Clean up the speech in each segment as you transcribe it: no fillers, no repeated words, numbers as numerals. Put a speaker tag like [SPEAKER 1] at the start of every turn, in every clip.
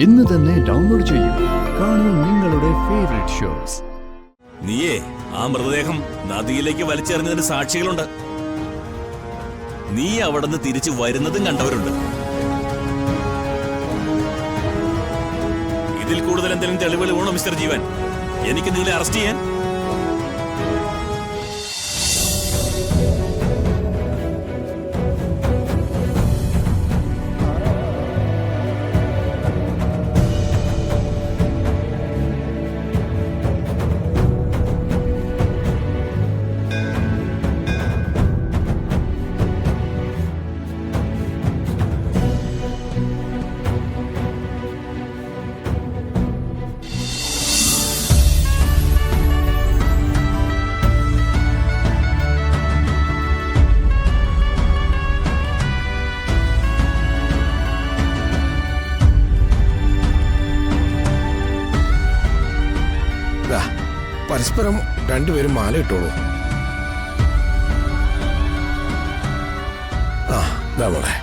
[SPEAKER 1] ഇന്ന് തന്നെ ഡൗൺലോഡ് ചെയ്യൂ. കാണൂ നിങ്ങളുടെ ഫേവറേറ്റ് ഷോസ്.
[SPEAKER 2] നീയേ ആ മൃതദേഹം നദിയിലേക്ക് വലിച്ചെറിഞ്ഞതിന് സാക്ഷികളുണ്ട്. നീ അവിടുന്ന് തിരിച്ചു വരുന്നതും കണ്ടവരുണ്ട്. ഇതിൽ കൂടുതൽ എന്തെങ്കിലും തെളിവുകൾ വേണോ മിസ്റ്റർ ജീവൻ? എനിക്ക് നിങ്ങളെ അറസ്റ്റ് ചെയ്യാൻ?
[SPEAKER 3] പരസ്പരം രണ്ടുപേരും മാല ഇട്ടോളൂ. ആ ഇതാ മോളെ.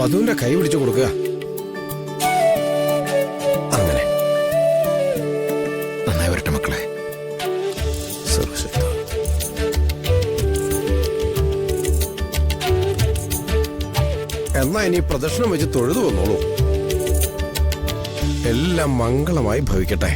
[SPEAKER 3] വധുവിന്റെ കൈ പിടിച്ചു കൊടുക്കുക. അങ്ങനെ നന്നായി വരട്ടെ മക്കളെ. എന്നാ ഇനി പ്രദക്ഷിണം വെച്ച് തൊഴുതു വന്നോളൂ. എല്ലാം മംഗളമായി ഭവിക്കട്ടെ.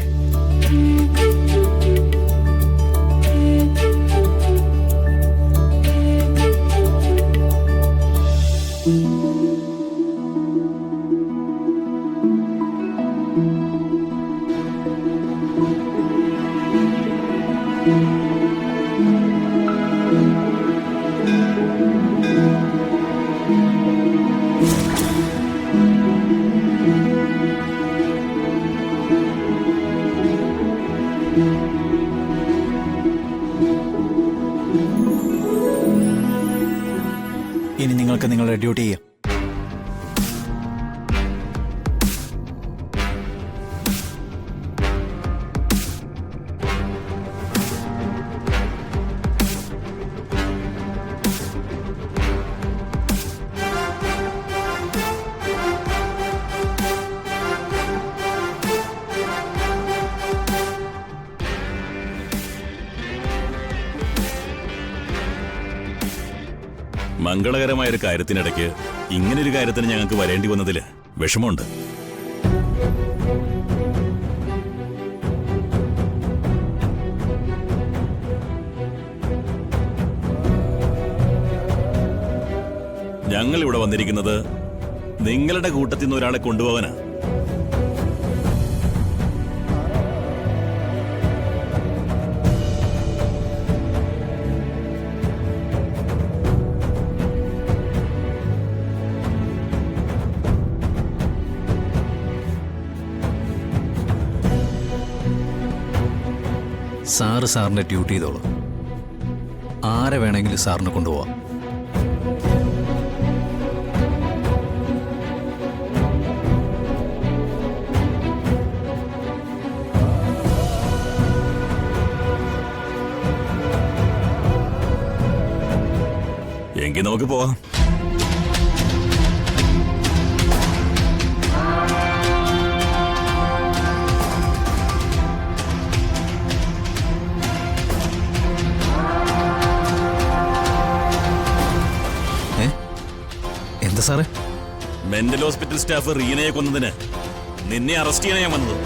[SPEAKER 4] ഇനി നിങ്ങൾക്ക് നിങ്ങളുടെ ഡ്യൂട്ടി ചെയ്യാം.
[SPEAKER 2] മംഗളകരമായ ഒരു കാര്യത്തിനിടയ്ക്ക് ഇങ്ങനൊരു കാര്യത്തിന് ഞങ്ങൾക്ക് വരേണ്ടി വന്നതിൽ വിഷമമുണ്ട്. ഞങ്ങൾ ഇവിടെ വന്നിരിക്കുന്നത് നിങ്ങളുടെ കൂട്ടത്തിൽ നിന്ന് ഒരാളെ കൊണ്ടുപോകാനാ.
[SPEAKER 4] സാറിന്റെ ഡ്യൂട്ടി ചെയ്തോളൂ. ആരെ വേണമെങ്കിലും സാറിന് കൊണ്ടുപോവാം.
[SPEAKER 2] എങ്കിൽ നമുക്ക് പോവാം.
[SPEAKER 4] എന്താ സാറേ?
[SPEAKER 2] മെന്റൽ ഹോസ്പിറ്റൽ സ്റ്റാഫ് റീനയെ കൊന്നതിന് നിന്നെ അറസ്റ്റ് ചെയ്യാൻ ഞാൻ വന്നത്.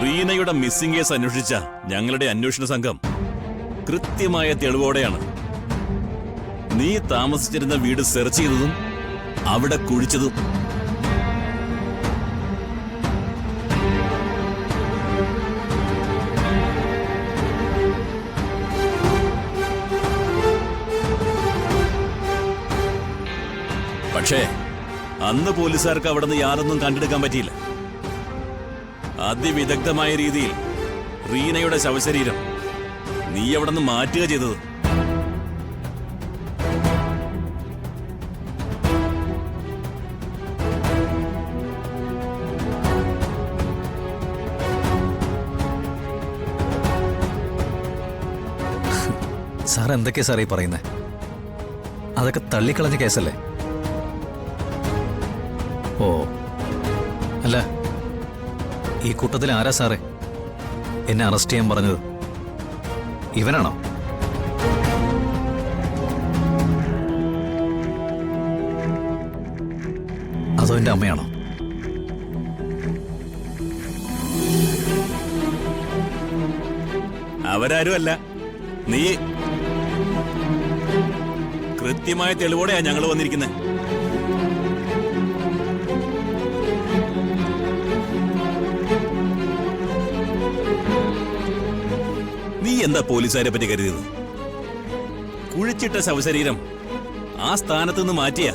[SPEAKER 2] റീനയുടെ മിസ്സിംഗ് കേസ് അന്വേഷിച്ച ഞങ്ങളുടെ അന്വേഷണ സംഘം കൃത്യമായ തെളിവോടെയാണ് നീ താമസിച്ചിരുന്ന വീട് സെർച്ച് ചെയ്തതും അവിടെ കുഴിച്ചതും. പക്ഷേ അന്ന് പോലീസുകാർക്ക് അവിടെ നിന്ന് യാതൊന്നും കണ്ടെടുക്കാൻ പറ്റിയില്ല. അതിവിദഗ്ധമായ രീതിയിൽ റീനയുടെ ശവശരീരം നീ അവിടെ നിന്ന് മാറ്റുക ചെയ്തത്.
[SPEAKER 4] സാർ എന്തൊക്കെയാ സാറേ ഈ പറയുന്നത്? അതൊക്കെ തള്ളിക്കളഞ്ഞ കേസല്ലേ? ഓ അല്ല, ഈ കൂട്ടത്തിൽ ആരാ സാറേ എന്നെ അറസ്റ്റ് ചെയ്യാൻ പറഞ്ഞത്? ഇവനാണോ? അതോ എൻ്റെ അമ്മയാണോ?
[SPEAKER 2] അവരാരും അല്ല, നീ. കൃത്യമായ തെളിവോടെയാ ഞങ്ങൾ വന്നിരിക്കുന്നത്. നീ എന്താ പോലീസുകാരെ പറ്റി കരുതിയത്? കുഴിച്ചിട്ട ശവശരീരം ആ സ്ഥാനത്ത് നിന്ന് മാറ്റിയ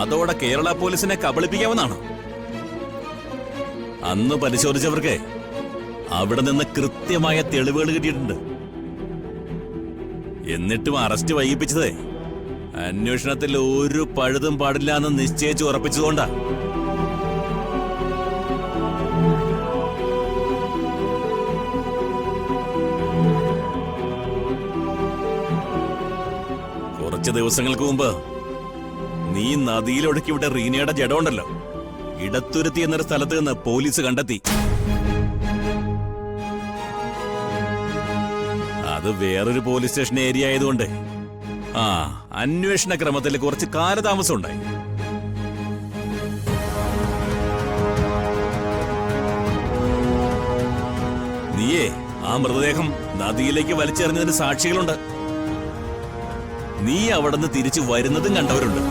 [SPEAKER 2] അതോടെ കേരള പോലീസിനെ കബളിപ്പിക്കാമെന്നാണ്. അന്ന് പരിശോധിച്ചവർക്ക് അവിടെ നിന്ന് കൃത്യമായ തെളിവുകൾ കിട്ടിയിട്ടുണ്ട്. എന്നിട്ടും അറസ്റ്റ് വൈകിപ്പിച്ചത് അന്വേഷണത്തിൽ ഒരു പഴുതും പാടില്ല എന്ന് നിശ്ചയിച്ച് ഉറപ്പിച്ചതുകൊണ്ടാ. കുറച്ച് ദിവസങ്ങൾക്ക് മുമ്പ് നീ നദിയിലൊടുക്കി വിട്ട റീനയുടെ ജഡമുണ്ടല്ലോ, ഇടത്തുരുത്തി എന്നൊരു സ്ഥലത്ത് നിന്ന് പോലീസ് കണ്ടെത്തി. അത് വേറൊരു പോലീസ് സ്റ്റേഷൻ ഏരിയ ആയതുകൊണ്ട് അന്വേഷണ ക്രമത്തിൽ കുറച്ച് കാലതാമസം ഉണ്ടായി. നീയേ ആ മൃതദേഹം നദിയിലേക്ക് വലിച്ചെറിഞ്ഞതിന് സാക്ഷികളുണ്ട്. നീ അവിടെ നിന്ന് തിരിച്ചു വരുന്നതും കണ്ടവരുണ്ട്.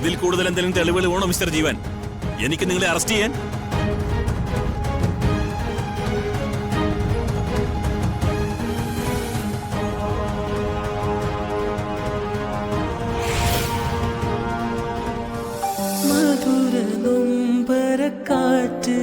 [SPEAKER 2] ഇതിൽ കൂടുതൽ എന്തെങ്കിലും തെളിവുകൾ വേണോ മിസ്റ്റർ ജീവൻ? എനിക്ക് നിങ്ങളെ അറസ്റ്റ് ചെയ്യാൻ?
[SPEAKER 5] മധുര നൊമ്പരക്കാറ്റ്